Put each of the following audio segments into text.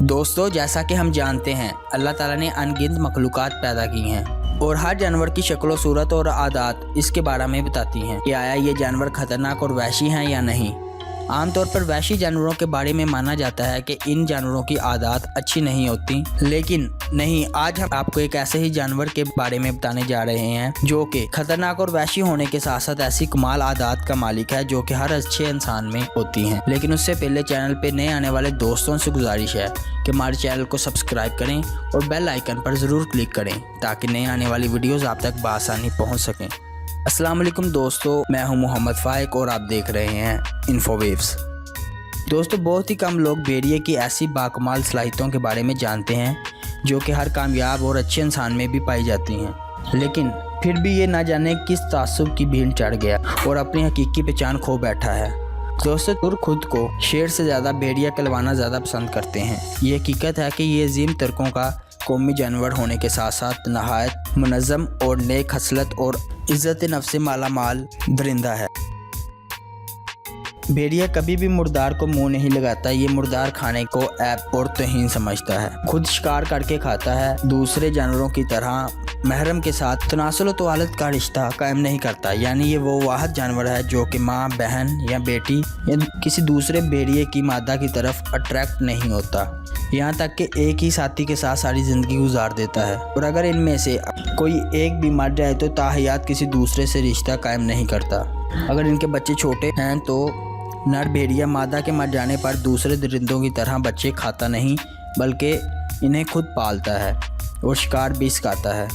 दोस्तों, जैसा कि हम जानते हैं अल्लाह ताला ने अनगिनत मखलूक़ात पैदा की हैं और हर जानवर की शक्ल सूरत और आदत इसके बारे में बताती हैं कि आया ये जानवर खतरनाक और वहशी हैं या नहीं। आमतौर पर वहशी जानवरों के बारे में माना जाता है कि इन जानवरों की आदत अच्छी नहीं होती, लेकिन नहीं, आज हम आपको एक ऐसे ही जानवर के बारे में बताने जा रहे हैं जो कि खतरनाक और वहशी होने के साथ साथ ऐसी कमाल आदत का मालिक है जो कि हर अच्छे इंसान में होती हैं। लेकिन उससे पहले चैनल पे नए आने वाले दोस्तों से गुजारिश है कि हमारे चैनल को सब्सक्राइब करें और बेल आइकन पर ज़रूर क्लिक करें ताकि नए आने वाली वीडियोज़ आप तक बआसानी पहुँच सकें। अस्सलाम वालेकुम दोस्तों, मैं हूं मोहम्मद फाइक और आप देख रहे हैं इन्फोवेव्स। दोस्तों, बहुत ही कम लोग भेड़िए की ऐसी बाकमाल सलाहियतों के बारे में जानते हैं जो कि हर कामयाब और अच्छे इंसान में भी पाई जाती हैं, लेकिन फिर भी ये ना जाने किस तासुब की भीड़ चढ़ गया और अपनी हकीकी पहचान खो बैठा है। दोस्तों, तुर्क खुद को शेर से ज़्यादा भेड़िया कहलवाना ज़्यादा पसंद करते हैं। ये हकीकत है कि ये अजीम तुर्कों का कौमी जानवर होने के साथ साथ नहायत मुनज़्ज़म और नेक खसलत और इज़्ज़त नफ्स से माला माल दरिंदा है। भेड़िया कभी भी मुर्दार को मुंह नहीं लगाता। ये मुर्दार खाने को ऐब और तौहीन समझता है। खुद शिकार करके खाता है। दूसरे जानवरों की तरह महरम के साथ तनासुल व तवालत का रिश्ता कायम नहीं करता, यानी ये वो वाहिद जानवर है जो कि माँ, बहन या बेटी या किसी दूसरे भेड़िए की मादा की तरफ अट्रैक्ट नहीं होता। यहाँ तक कि एक ही साथी के साथ सारी ज़िंदगी गुजार देता है और अगर इनमें से कोई एक भी मर जाए तो ताहयात किसी दूसरे से रिश्ता कायम नहीं करता। अगर इनके बच्चे छोटे हैं तो नर भेड़िया मादा के मर जाने पर दूसरे दरिंदों की तरह बच्चे खाता नहीं, बल्कि इन्हें खुद पालता है और शिकार भी सिखाता है।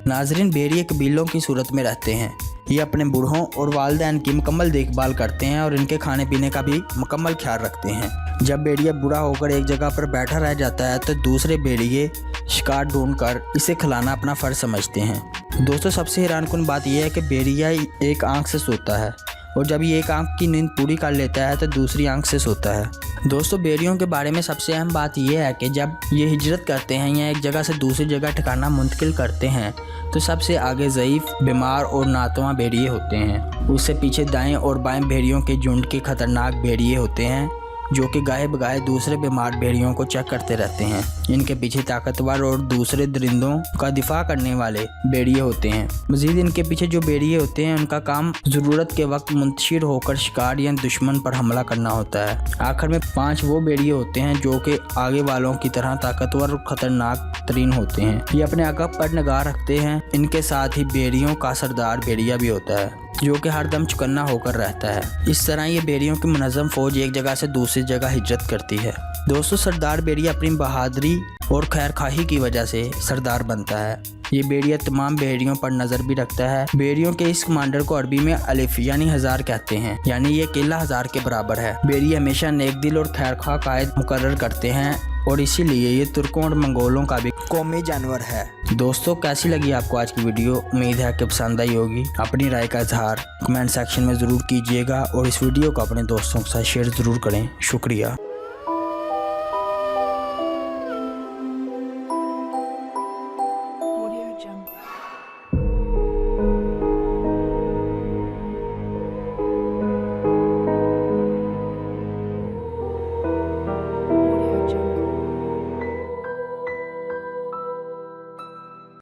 नाजरीन, भेड़िए कबीलों की सूरत में रहते हैं। ये अपने बूढ़ों और वालिदैन की मुकम्मल देखभाल करते हैं और इनके खाने पीने का भी मुकम्मल ख्याल रखते हैं। जब भेड़िया बूढ़ा होकर एक जगह पर बैठा रह जाता है तो दूसरे भेड़िए शिकार ढूंढकर इसे खिलाना अपना फ़र्ज समझते हैं। दोस्तों, सबसे हैरानकुन बात यह है कि भेड़िया एक आंख से सोता है और जब ये एक आंख की नींद पूरी कर लेता है तो दूसरी आंख से सोता है। दोस्तों, भेड़ियों के बारे में सबसे अहम बात यह है कि जब ये हिजरत करते हैं या एक जगह से दूसरी जगह ठिकाना मुंतकिल करते हैं तो सबसे आगे ज़ईफ़, बीमार और नातवां भेड़िए होते हैं। उससे पीछे दाएं और बाएं भेड़ियों के झुंड के खतरनाक भेड़िए होते हैं जो कि गाहे बगाहे दूसरे बीमार भेड़ियों को चेक करते रहते हैं। इनके पीछे ताकतवर और दूसरे दरिंदों का दिफा करने वाले भेड़िए होते हैं। मजीद इनके पीछे जो भेड़िए होते हैं उनका काम ज़रूरत के वक्त मुंतशिर होकर शिकार या दुश्मन पर हमला करना होता है। आखिर में 5 वो भेड़िए होते हैं जो कि आगे वालों की तरह ताकतवर और ख़तरनाक तरीन होते हैं। ये अपने अक़ब पर निगाह रखते हैं। इनके साथ ही भेड़ियों का सरदार भेड़िया भी होता है जो कि हर दम चौकन्ना होकर रहता है। इस तरह ये भेड़ियों की मुनज़्ज़म फ़ौज एक जगह से दूसरी जगह हिजरत करती है। दोस्तों, सरदार भेड़िया अपनी बहादुरी और खैरखाही की वजह से सरदार बनता है। ये भेड़िया तमाम भेड़ियों पर नज़र भी रखता है। भेड़ियों के इस कमांडर को अरबी में अलिफ यानी 1000 कहते हैं, यानी ये अकेला 1000 के बराबर है। भेड़िए हमेशा नेक दिल और खैरखा कायद मुकर्रर करते हैं और इसीलिए ये तुर्कों और मंगोलों का भी कौमी जानवर है। दोस्तों, कैसी लगी आपको आज की वीडियो? उम्मीद है कि पसंद आई होगी। अपनी राय का इजहार कमेंट सेक्शन में ज़रूर कीजिएगा और इस वीडियो को अपने दोस्तों के साथ शेयर ज़रूर करें। शुक्रिया।